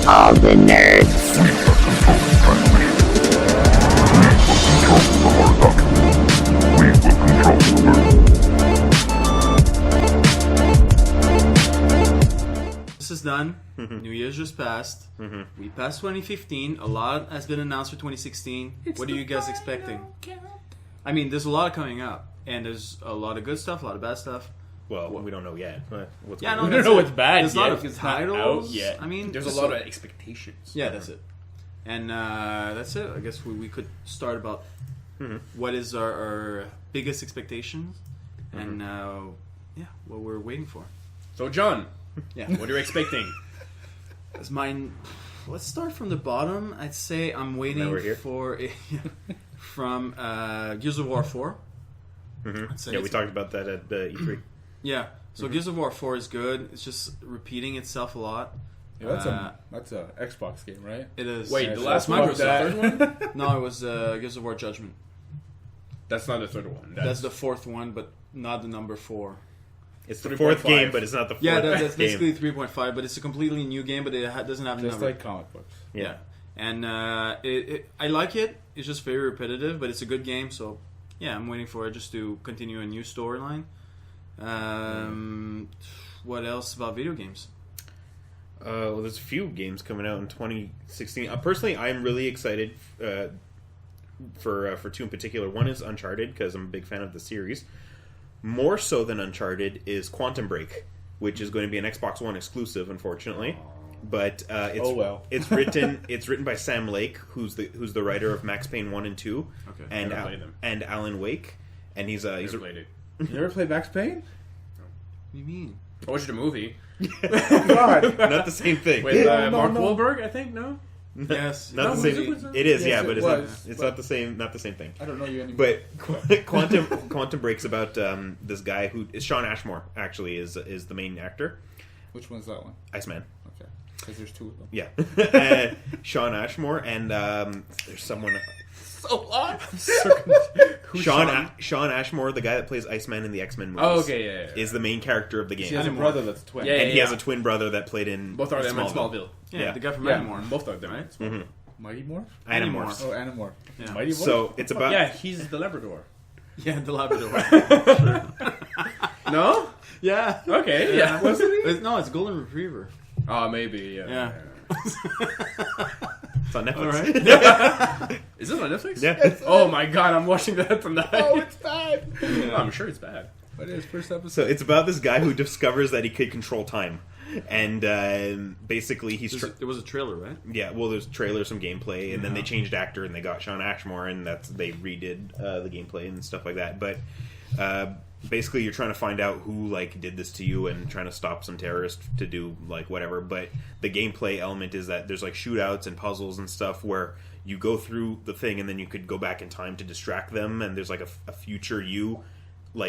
all the nerds. This is done. New Year's just passed. We passed 2015. A lot has been announced for 2016. What are you guys expecting? I mean, there's a lot coming up, and there's a lot of good stuff, a lot of bad stuff. Well, we don't know yet. We don't know what's bad There's yet. a lot of It's titles. not out yet. I mean, There's a lot of expectations. Yeah, that's it. And that's it. I guess we could start about what is our biggest expectations and what we're waiting for. So, John, Yeah. what are you expecting? As mine, let's start from the bottom. I'd say I'm waiting we're here. for from Gears of War 4. I'd say Yeah, we it's- talked about that at E3. Yeah, so Gears of War 4 is good. It's just repeating itself a lot. Yeah, that's a Xbox game, right? It is. Wait, the last Fuck one was the that. third one? No, it was Gears of War Judgment. That's not the third one. That's the fourth one, but not the number 4. It's the 3.5. fourth game, but it's not the fourth Yeah, that's game. basically 3.5, but it's a completely new game, but it doesn't have the Just number. like comic books. Yeah. And I like it. It's just very repetitive, but it's a good game, so yeah, I'm waiting for it just to continue a new storyline. What else about video games? Well, there's a few games coming out in 2016. Personally, I'm really excited for two in particular. One is Uncharted, because I'm a big fan of the series. More so than Uncharted is Quantum Break, which is going to be an Xbox One exclusive, unfortunately. But it's written by Sam Lake, who's the writer of Max Payne 1 and 2, Okay. Never played them. and Alan Wake, and he's a played it. You ever played Max Payne? What do you mean? I watched the movie God. Oh not the same thing. with No, Mark no. Wahlberg, I think. No, Yes. Not the No, same. was it? It is, Yes, yeah, it but was, it's but- not the same. Not the same thing. I don't know you anymore. But Quantum Break's about this guy who is Sean Ashmore. Actually, is the main actor. Which one's that one? Iceman. Okay. Because there's two of them. Yeah, Sean Ashmore, and there's someone. so long. Sean Ashmore, the guy that plays Iceman in the X-Men movies. Oh, okay, yeah. Is the main character of the game. He has a brother that's a twin. Yeah, and he has a twin brother that played in Both are them in Smallville. Smallville. Yeah, Yeah. the guy from Yeah, Animorph. both of them. Right? Mighty Morph? Animorphs. Oh, Animorph. Yeah. Mighty Morph? So it's about Yeah, he's the Labrador. Yeah, the Labrador. No? Yeah. Okay, yeah. Wasn't he? No, it's Golden Retriever. Oh, maybe. Yeah. it's on Netflix. All right. Is it on Netflix? Yeah. Oh my god, I'm watching that tonight. Oh, it's bad. Oh, I'm sure it's bad. But it's first episode. So it's about this guy who discovers that he could control time, and basically There was a trailer, right? yeah. Well, there's trailers, some gameplay, and then they changed actor and they got Sean Ashmore, and they redid the gameplay and stuff like that. But basically, you're trying to find out who did this to you and trying to stop some terrorist to do whatever. But the gameplay element is that there's shootouts and puzzles and stuff where you go through the thing and then you could go back in time to distract them, and there's a future you.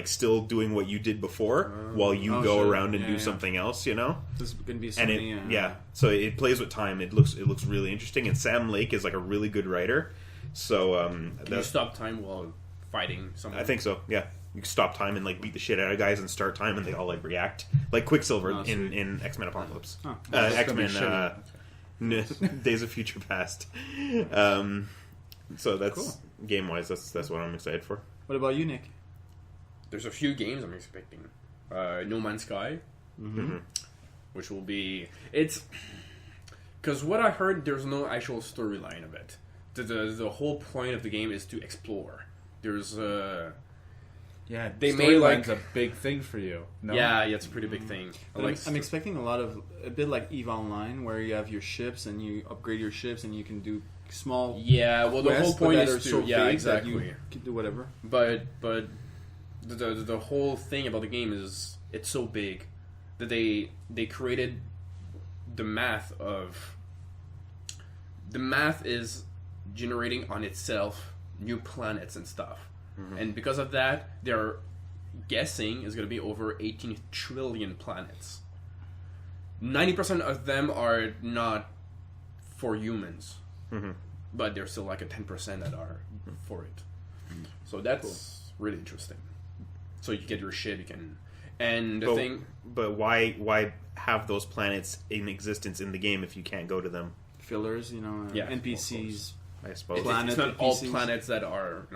Still doing what you did before while you go sure. around and Yeah, do yeah. something else, There's gonna be so and many. so it plays with time. It looks really interesting, and Sam Lake is a really good writer. So Can you stop time while fighting someone? I think so. Yeah, you can stop time and beat the shit out of guys and start time, and they all react like Quicksilver Oh, in XMen Apocalypse, Oh. X-Men Days of Future Past. So that's Cool. game wise. That's what I'm excited for. What about you, Nick? There's a few games I'm expecting. No Man's Sky, which will be because what I heard, there's no actual storyline of it. The whole point of the game is to explore. There's Yeah, They they made, storyline's a big thing for you. No? yeah, it's a pretty big thing. But I'm expecting a bit like EVE Online, where you have your ships and you upgrade your ships and you can do small. Yeah, well, the quests, whole but point that is are to so yeah, big exactly. that you can do whatever. But the whole thing about the game is it's so big that they created the math is generating on itself new planets and stuff. And because of that, they're guessing is going to be over 18 trillion planets. 90% of them are not for humans, but there's still a 10% that are for it. So that's really interesting. So you get your ship, you can, and the thing. But why have those planets in existence in the game if you can't go to them? Fillers, you know, Yeah, NPCs. I suppose. Planet It's not all NPCs. planets that are,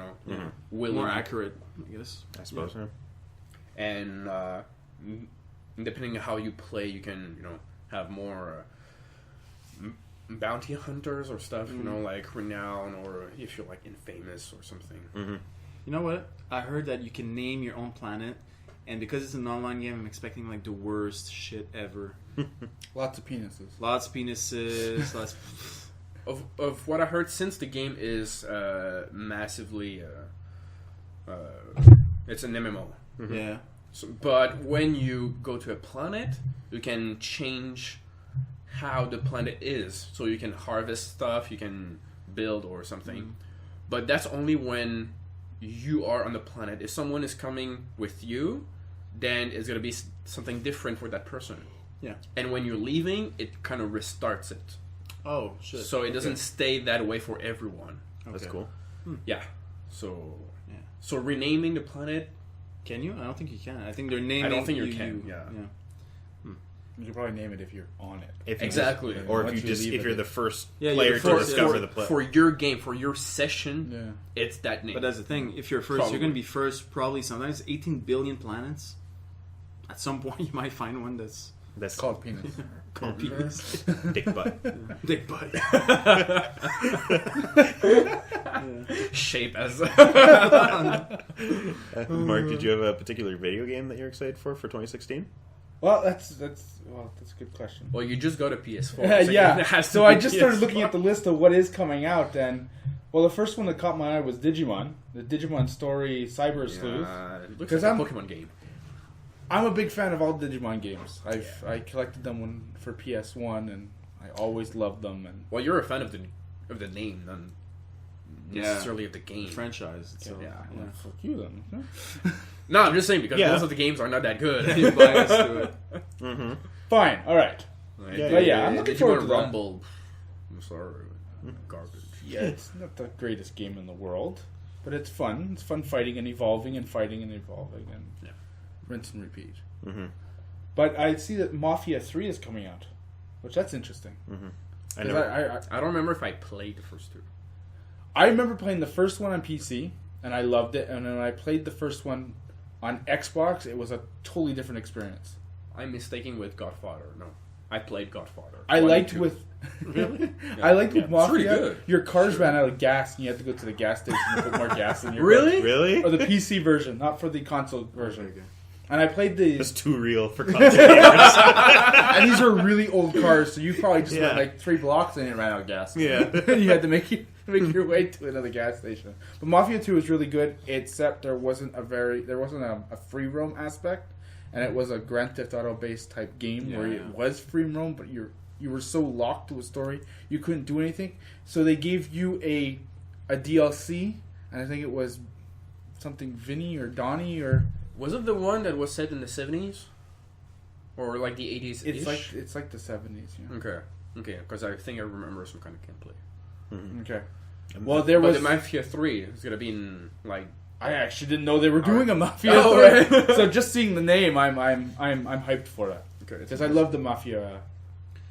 willing. More accurate, I guess. I suppose. Yeah. And depending on how you play, you can, have more bounty hunters or stuff, like renown, or if you're like infamous or something. Mm-hmm. You know what? I heard that you can name your own planet, and because it's an online game, I'm expecting like the worst shit ever. Lots of penises. Lots of penises. Lots. Of what I heard, since the game is massively, it's an MMO. Mm-hmm. Yeah. So, but when you go to a planet, you can change how the planet is. So you can harvest stuff, you can build or something. Mm-hmm. But that's only when you are on the planet. If someone is coming with you, then it's going to be something different for that person. Yeah. And when you're leaving, it kind of restarts it. Oh shit. So it doesn't stay that way for everyone. That's Okay. cool. Yeah. So Yeah. so renaming the planet, Can you? I don't think you can. I think they're naming. I don't think you can. Yeah. You can probably name it if you're on it. If you Exactly. just- or Once if you you just leave if it, you're the first Yeah, player you're to the first, discover yeah. the planet. for your game, for your session, Yeah. it's that name. But that's the thing. If you're first, Probably. you're going to be first. Probably sometimes 18 billion planets. At some point, you might find one that's That's Called penis. called penis. dick butt. Dick butt. Shape as Mark, did you have a particular video game that you're excited for 2016? Well, that's a good question. well, you just got a PS4. Yeah. it has to So be I just started PS4. looking at the list of what is coming out, and well, the first one that caught my eye was Digimon, the Digimon Story Cyber Sleuth. It looks Because like a I'm- Pokemon game. I'm a big fan of all Digimon games. I collected them for PS1, and I always loved them. And Well, you're a fan of the name, not necessarily of the game. Franchise. So, Yeah. yeah. fuck you then. No, I'm just saying because Yeah. most of the games are not that good. You're biased to it. Mm-hmm. Fine, all right. Like, Yeah, But yeah, I'm looking Digimon forward to that. Rumble. I'm sorry, garbage. Yeah, it's not the greatest game in the world, but it's fun. It's fun fighting and evolving and fighting and evolving and rinse and repeat. Mm-hmm. But I see that Mafia 3 is coming out, which that's interesting. I 'Cause know. I don't remember if I played the first two. I remember playing the first one on PC, and I loved it. And then when I played the first one on Xbox, it was a totally different experience. I'm mistaking with Godfather. No, I played Godfather. I 1 and liked 2. with Really? I liked with it's pretty Mafia. good. Your cars ran out of gas, and you had to go to the gas station and put more gas in your Really? Really? Or the PC version, not for the console version. Okay. And I played the That's too real for console gamers. and these are really old cars, so you probably just Yeah. went like 3 blocks and it ran out of gas. Yeah. And you had to make your way to another gas station. But Mafia 2 was really good, except there wasn't a free roam aspect, and it was a Grand Theft Auto based type game where Yeah. it was free roam, but you were so locked to a story you couldn't do anything. So they gave you a DLC, and I think it was something Vinny or Donnie or Was it the one that was set in the 70s? Or like the 80s? it's like the 70s. Yeah. Okay, because I think I remember some kind of gameplay. Okay. Well, there But was. the Mafia 3 is gonna be in like. I actually didn't know they were doing a Mafia. Oh, 3. right. So just seeing the name, I'm hyped for that Okay, because I love the Mafia.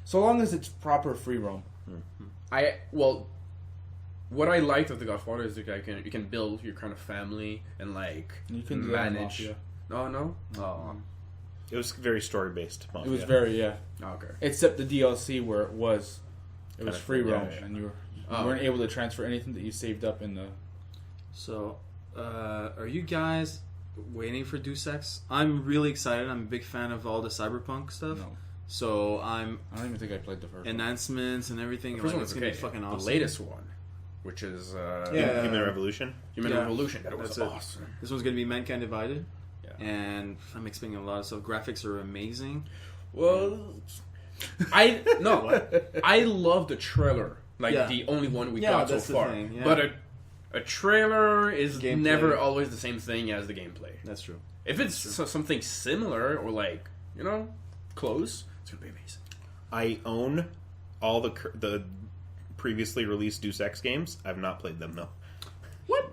So long as it's proper free roam. What I liked of the Godfather is that you can build your kind of family and like You can do that in manage. Mafia. No. Oh, It was very story based. It was very okay. except the DLC where it was Kinda free free, roam yeah. and you Oh. weren't able to transfer anything that you saved up in the. So, are you guys waiting for Deus Ex? I'm really excited. I'm a big fan of all the cyberpunk stuff. No, So I'm I don't even think I played the first. one. enhancements and everything. The first Like, one it's was gonna okay. be fucking awesome. The latest one, which is Yeah. Human Revolution. Human Yeah. Revolution. That was That's it. awesome. This one's gonna be Mankind Divided. Yeah. And I'm expecting a lot of stuff. Graphics are amazing. Well, I love the trailer. Like Yeah. the only one we Yeah, got so that's the far. thing, yeah. But a trailer is Gameplay. never always the same thing as the gameplay. That's true. If it's something similar or like close, it's gonna be amazing. I own all the previously released Deus Ex games. I've not played them though. What?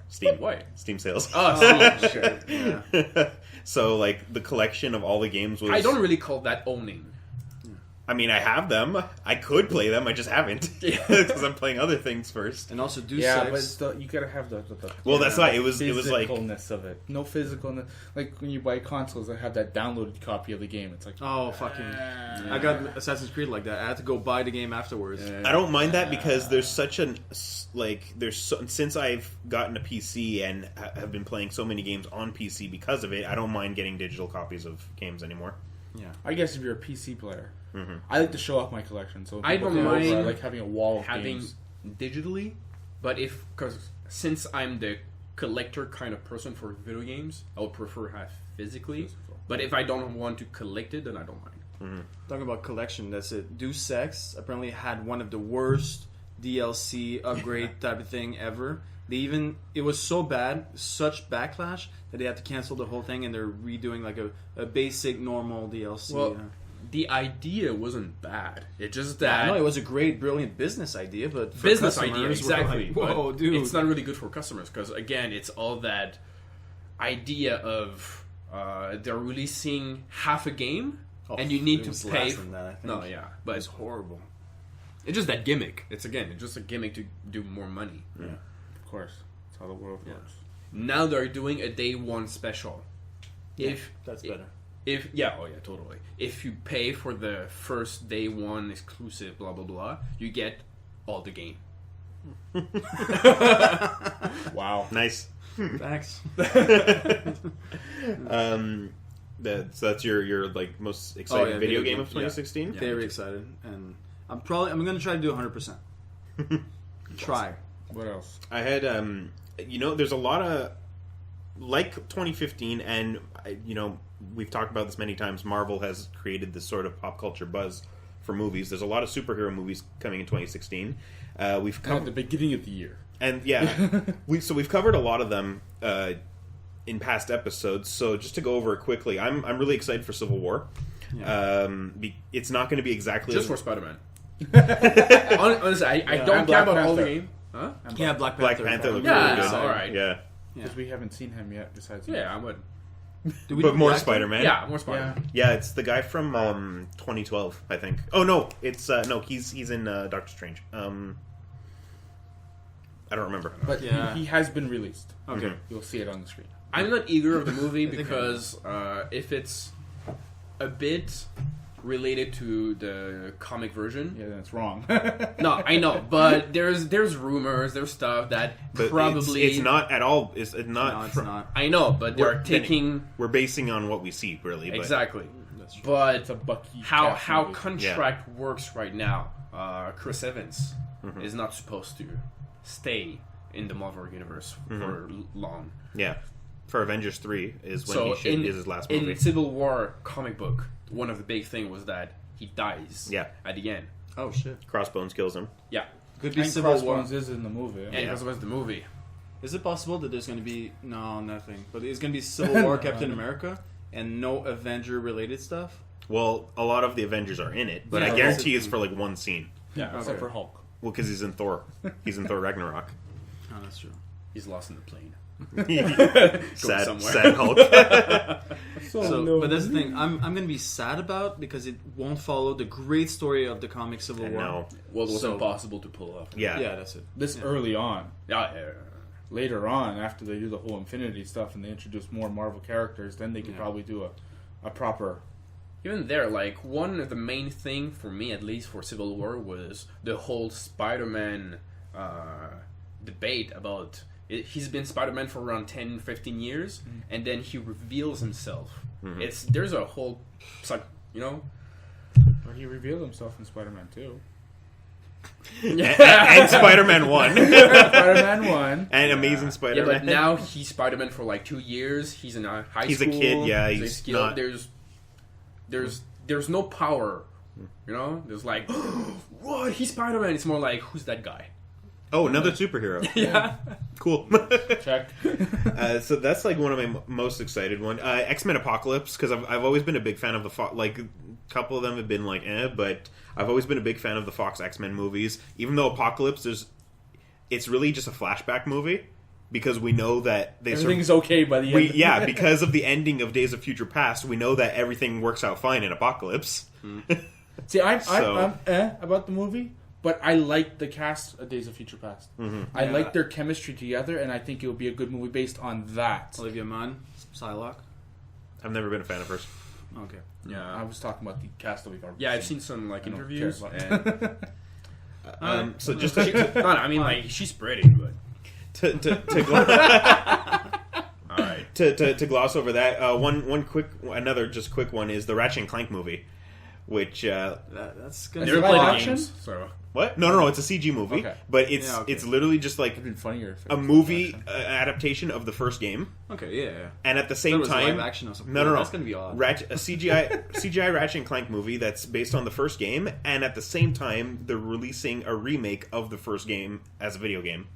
Steam. Why? Steam sales. Oh, see, sure. Yeah. So like the collection of all the games was. I don't really call that owning. I mean, I have them. I could play them. I just haven't because I'm playing other things first. And also Deus Yeah, Ex. but still, you gotta have the Well, that's why it was like physicalness of it. No physicalness. Like when you buy consoles that have that downloaded copy of the game, it's like Oh, fucking. I got Assassin's Creed like that. I had to go buy the game afterwards. I don't mind that because there's such an since I've gotten a PC and have been playing so many games on PC because of it. I don't mind getting digital copies of games anymore. Yeah. I guess if you're a PC player, I like to show off my collection. So when I people don't come over, mind I like having a wall of having games. digitally, but since I'm the collector kind of person for video games, I would prefer have physically. Physical. But if I don't want to collect it, then I don't mind. Talking about collection, that's it. Deus Ex apparently had one of the worst DLC upgrade type of thing ever. It was so bad, such backlash, that they had to cancel the whole thing and they're redoing like a basic normal DLC. Well, the idea wasn't bad. It's just that I know it was a great, brilliant business idea, but for business idea customers, we're exactly. like, whoa, but dude! it's not really good for customers because again, it's all that idea of they're releasing half a game and you need it to was pay. less than that, I think. No, yeah, but It's horrible. it's just that gimmick. It's just a gimmick to do more money. Yeah. Of course, that's how the world works. Now they're doing a day one special. If That's better. Totally. If you pay for the first day one exclusive, blah blah blah, you get all the game. Wow. Nice. Thanks. So that's your like most exciting video game of 2016. Yeah. Very excited, and I'm gonna try to do 100%. Try. What else? I had there's a lot of like 2015, and we've talked about this many times. Marvel has created this sort of pop culture buzz for movies. There's a lot of superhero movies coming in 2016. We've At covered the beginning of the year. and we've covered a lot of them in past episodes. So just to go over it quickly, I'm really excited for Civil War. Yeah. It's not going to be exactly Just for Spider-Man. Honestly, I don't care about all the game. Huh? Yeah, Black Black Panther. Panther looks Yeah, really it's good. alright. Yeah, Because we haven't seen him yet, besides Yeah, I would. but more Spider-Man. Yeah, more Spider-Man. Yeah, it's the guy from 2012, I think. Oh no, it's he's in Doctor Strange. I don't remember. But Yeah. he has been released. Okay. You'll see it on the screen. I'm not eager of the movie because if it's a bit related to the comic version. Yeah, then it's wrong. No, I know, but there's rumors, there's stuff that But probably it's not at all. It's not. No, it's not. I know, but they're taking We're basing on what we see, really. But exactly. That's true. But It's a Bucky. how Cap movie. contract works right now, Chris Evans Mm-hmm. is not supposed to stay in the Marvel universe for long. Yeah, for Avengers 3 is when So is his last movie. in Civil War comic book, one of the big thing was that he dies. Yeah. At the end. Oh shit. Crossbones kills him. Yeah. Could be And Civil War. Crossbones is in the movie. And because it was the movie. Is it possible that there's going to be nothing, but it's going to be Civil War, Captain America, and no Avenger related stuff? Well, a lot of the Avengers are in it, but Yeah, I okay. guarantee it's for like one scene. Yeah, Okay. except for Hulk. Well, because he's in Thor. He's in Thor Ragnarok. Oh, that's true. He's lost in the plane. sad, somewhere. sad Hulk. So, but that's the thing. I'm going to be sad about because it won't follow the great story of the comic Civil I War. know. Well, it was So- impossible to pull off. Yeah. Yeah, that's it. This early on. Yeah. Later on, after they do the whole Infinity stuff and they introduce more Marvel characters, then they could Yeah. probably do a proper... Even there, like, one of the main thing, for me at least, for Civil War was the whole Spider-Man debate about... He's been Spider-Man for around 10, 15 years, and then he reveals himself. There's a whole... It's like, Or he revealed himself in Spider-Man 2. And Spider-Man 1. Spider-Man 1. And Amazing Yeah, Spider-Man. but now he's Spider-Man for like 2 years. He's in a high He's a school. kid, yeah, a he's skill. not- There's no power. There's like, what? He's Spider-Man. It's more like, who's that guy? Oh, another superhero. Yeah. Cool. Check. So that's like one of my most excited one. XMen Apocalypse, because I've always been a big fan of the Fox. Like, a couple of them have been like, but I've always been a big fan of the Fox X-Men movies. Even though Apocalypse it's really just a flashback movie. because we know that everything's okay by the end. Yeah, because of the ending of Days of Future Past, we know that everything works out fine in Apocalypse. See, I'm about the movie, but I like the cast of Days of Future Past. I like their chemistry together, and I think it would be a good movie based on that. Olivia Munn, Psylocke. I've never been a fan of hers. Okay. Yeah. I was talking about the cast that we've already Yeah, I've seen. seen some like I don't interviews. care about And, So just no, I mean, like she's pretty, but to all right. to gloss over that, another quick one is the Ratchet and Clank movie, which That's gonna I be never live played the action? games, so what? No, it's a CG movie, Okay. but it's Yeah, okay. it's literally just like It'd been funnier if it a was movie live adaptation of the first game, Okay, yeah. and at the That same was time, live action or something. no, That's gonna be odd. a CGI Ratchet and Clank movie that's based on the first game, and at the same time they're releasing a remake of the first game as a video game.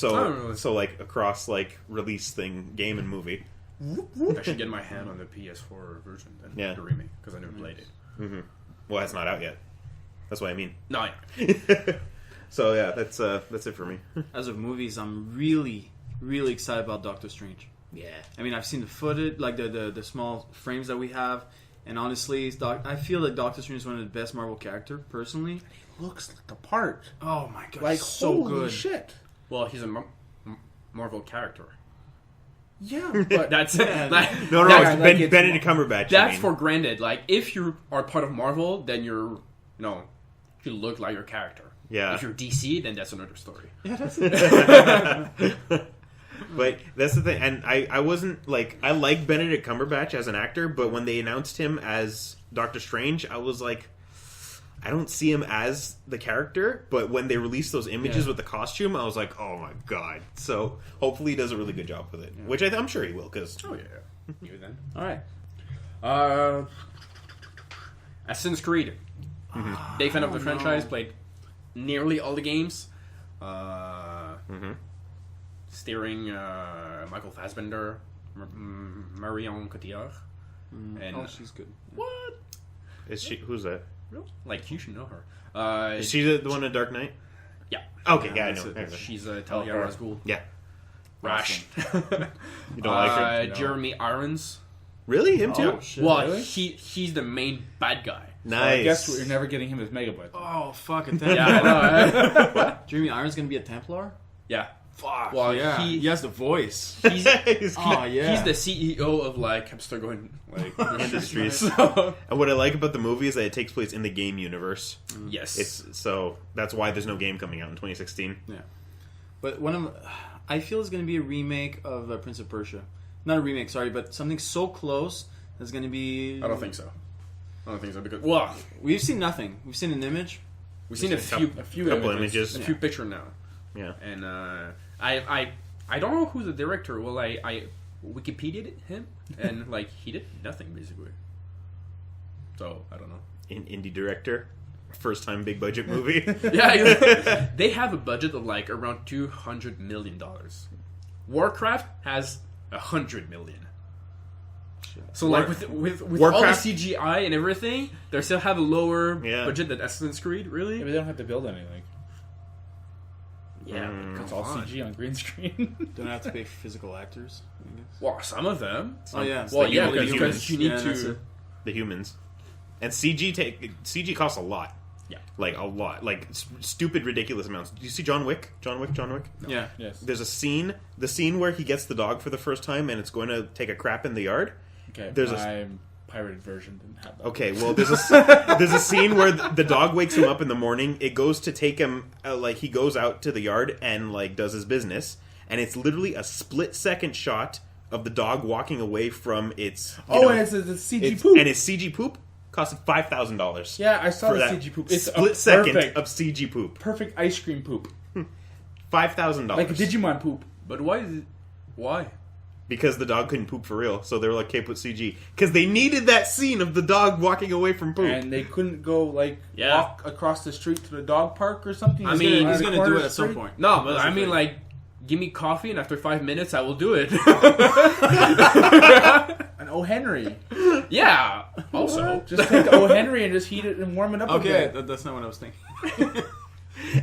Oh. So like across like release thing, game and movie. I should get my hand on the PS4 version then, Yeah. the remake, because I never played it. Well, that's not out yet. That's what I mean. No, yeah. So yeah, that's it for me. As of movies, I'm really, really excited about Doctor Strange. Yeah. I mean, I've seen the footage, like the small frames that we have, and honestly, I feel like Doctor Strange is one of the best Marvel character, personally. He looks like the part. Oh my god, Like, he's so holy good. shit. Well, he's a Marvel character. Yeah, but That's Yeah. that, No, Yeah, it's like it's- Benedict Cumberbatch. that's for granted. Like, if you are part of Marvel, then you look like your character. Yeah. If you're DC, then that's another story. But that's the thing, and I wasn't like, I like Benedict Cumberbatch as an actor, but when they announced him as Doctor Strange, I was like, I don't see him as the character. But when they released those images with the costume, I was like, oh my god. So hopefully he does a really good job with it, which I'm sure he will, because Oh yeah. You then. All right. Assassin's Creed. Big fan of the franchise. Played nearly all the games. Steering Michael Fassbender, Marion Cotillard, and Oh, she's good. what? is she? Who's that? Like you should know her. Is she the one in Dark Knight? Yeah, Okay, yeah, I that's know. it. Okay. she's Talia her. Rasgul. Yeah, Rash. you don't like her? No. Jeremy Irons. Really, him too? Oh shit. Well, really? he's the main bad guy. Nice. I guess we're never getting him as Megabyte. Oh fuck a Templar. Yeah, I know. Jeremy Irons gonna be a Templar? Yeah. Fuck. Well, yeah. he- He has the voice. He's Oh yeah. he's the CEO of like I'm still going like Industries. So, And what I like about the movie is that it takes place in the game universe. yes. So that's why there's no game coming out in 2016. Yeah. But I feel it's going to be a remake of Prince of Persia. Not a remake, sorry, but something so close that's going to be... I don't think so. Because We've seen nothing. We've seen an image. we've seen a few couple images. a few pictures now, Yeah. and I don't know who's the director. Well, I Wikipedia'd him, and like he did nothing basically. So I don't know. Indie director, first time big budget movie. Yeah, they have a budget of like around $200 million. Warcraft has $100 million. So like with all the Warcraft- CGI and everything, they still have a lower Yeah. budget than Assassin's Creed. Really? Yeah, but they don't have to build anything. Yeah, It's all come on. CG on green screen. Don't have to pay physical actors. I guess. Well, some of them. Oh yeah. Well, the yeah, humans. because you need Yeah, that's to. it. The humans. And CG costs a lot. Yeah. Like a lot. Like stupid, ridiculous amounts. Do you see John Wick? John Wick? Yeah. Yes. There's a scene, the scene where he gets the dog for the first time and it's going to take a crap in the yard. Okay. There's my pirated version didn't have that. Okay, well, there's a scene where the dog wakes him up in the morning. It goes to take him, like he goes out to the yard and like does his business, and it's literally a split-second shot of the dog walking away from its. And it's CG poop. And it's CG poop costed $5,000. Yeah, I saw for the that CG poop. It's split a second perfect, of CG poop. perfect ice cream poop, $5,000. like a Digimon poop. But why is it? Why? Because the dog couldn't poop for real, so they were like, "Okay, put CG." Because they needed that scene of the dog walking away from poop. And they couldn't go like Yeah. walk across the street to the dog park or something. I mean, He's gonna do it at some point. No, but That's I the mean, thing. like, give me coffee, and after 5 minutes, I will do it. An O. Henry. Yeah. Also, Just take the O. Henry and just heat it and warm it up a Okay, bit. that's not what I was thinking.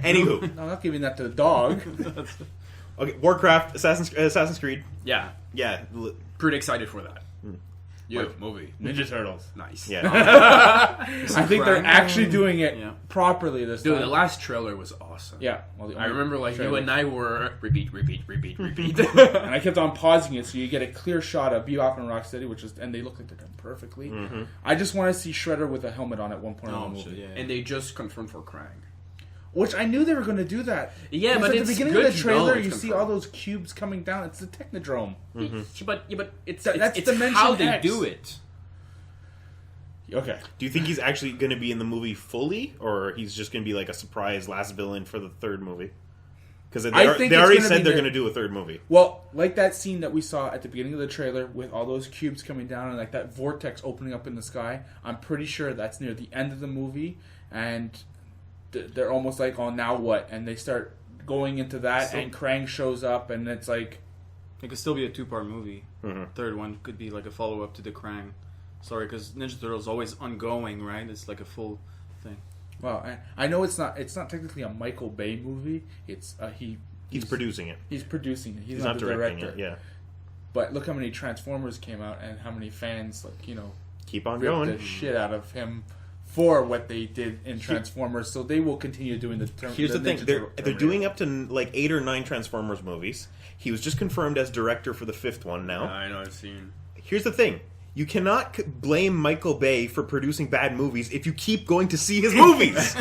Anywho, No, I'm not giving that to the dog. Okay, Warcraft, Assassin's Creed. Yeah, Yeah, pretty excited for that. Movie. Ninja Turtles. Nice. yeah. I think they're actually doing it Yeah. properly this Dude, time. the last trailer was awesome. Yeah. Well, I remember like you and I were repeat. and I kept on pausing it so you get a clear shot of Bebop and Rocksteady, and they look like they're done perfectly. I just want to see Shredder with a helmet on at one point in the movie. Yeah. And they just confirmed for Krang. Which I knew they were going to do that. Yeah, Because but at it's the beginning good of the to know trailer, it's you see confirmed. all those cubes coming down. It's the Technodrome. But it's That's it's Dimension how they X. do it. Okay. Do you think he's actually going to be in the movie fully, or he's just going to be like a surprise last villain for the third movie? Because they I think they it's already gonna said be they're the- going to do a third movie. Well, like that scene that we saw at the beginning of the trailer with all those cubes coming down and like that vortex opening up in the sky, I'm pretty sure that's near the end of the movie, and they're almost like, oh, now what? And they start going into that, So- and Krang shows up, and it's like... It could still be a 2-part movie. Third one could be like a follow-up to the Krang. Sorry, because Ninja Turtles is always ongoing, right? It's like a full thing. Well, I know it's not technically a Michael Bay movie. It's He's producing it. He's producing it. He's He's not the directing director. it. Yeah, But look how many Transformers came out and how many fans, keep on ripped going. the shit out of him for what they did in Transformers. So they will continue doing the Here's the thing: Ninja they're Turtle- doing up to like 8 or 9 Transformers movies. He was just confirmed as director for the 5th one now. I know, I've seen. Here's the thing. You cannot blame Michael Bay for producing bad movies if you keep going to see his movies.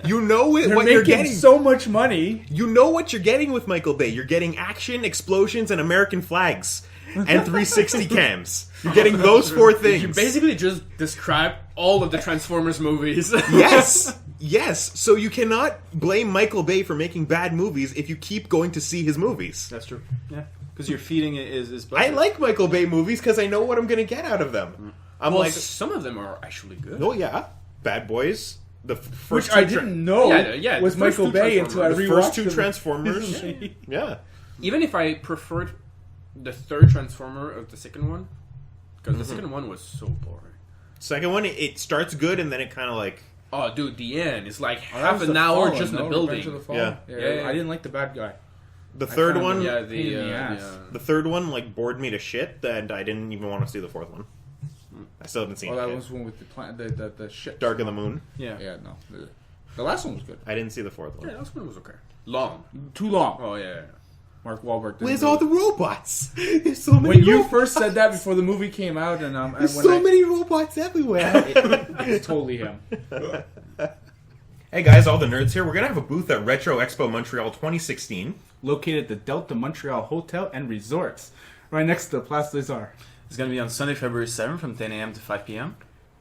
You know They're what you're making getting. so much money. You know what you're getting with Michael Bay. You're getting action, explosions, and American flags. And 360 cams. You're getting those 4 things. You basically just described all of the Transformers movies. Yes! Yes! So you cannot blame Michael Bay for making bad movies if you keep going to see his movies. That's true. Yeah. Because you're feeding it is I like Michael Bay movies because I know what I'm going to get out of them. I'm Well, like, some of them are actually good. oh yeah, Bad Boys. The first Which I two didn't know Yeah, was the first Michael two Bay until I the rewatched first 2 them. Transformers. Yeah. Even if I preferred the third Transformer of the second one, because the second one was so boring. Second one, it starts good and then it kind of like... Oh, dude, the end is like Oh, that half was an the hour Fallen, just in no? the Revenge of the building. Fallen? Yeah. Yeah. I didn't like the bad guy. The third found one... him- Yeah, Pain in the ass. The third one like bored me to shit, and I didn't even want to see the 4th one. I still haven't seen Oh, it that yet. was one with the ship. Dark of the Moon. Yeah. Yeah, no. The last one was good. I didn't see the 4th one. Yeah, that one was okay. Long. Too long. Oh yeah. Mark Wahlberg. didn't Where's do all it. the robots? There's so many When you robots. first said that before the movie came out, and There's when so many robots everywhere. it's totally him. Hey guys, all the nerds here. We're going to have a booth at Retro Expo Montreal 2016. Located at the Delta Montreal Hotel and Resorts, right next to the Place des Arts. It's going to be on Sunday, February 7th from 10 a.m. to 5 p.m.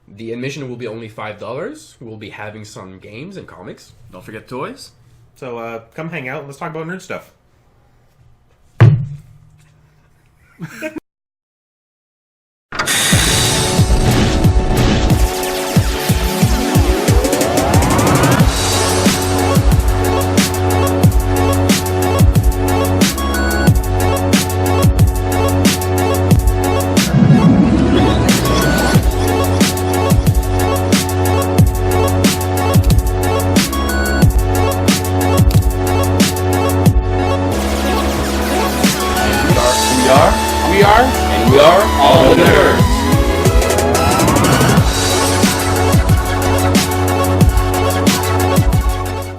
The admission will be only $5. We'll be having some games and comics. Don't forget toys. So come hang out and let's talk about nerd stuff. We are all the nerds.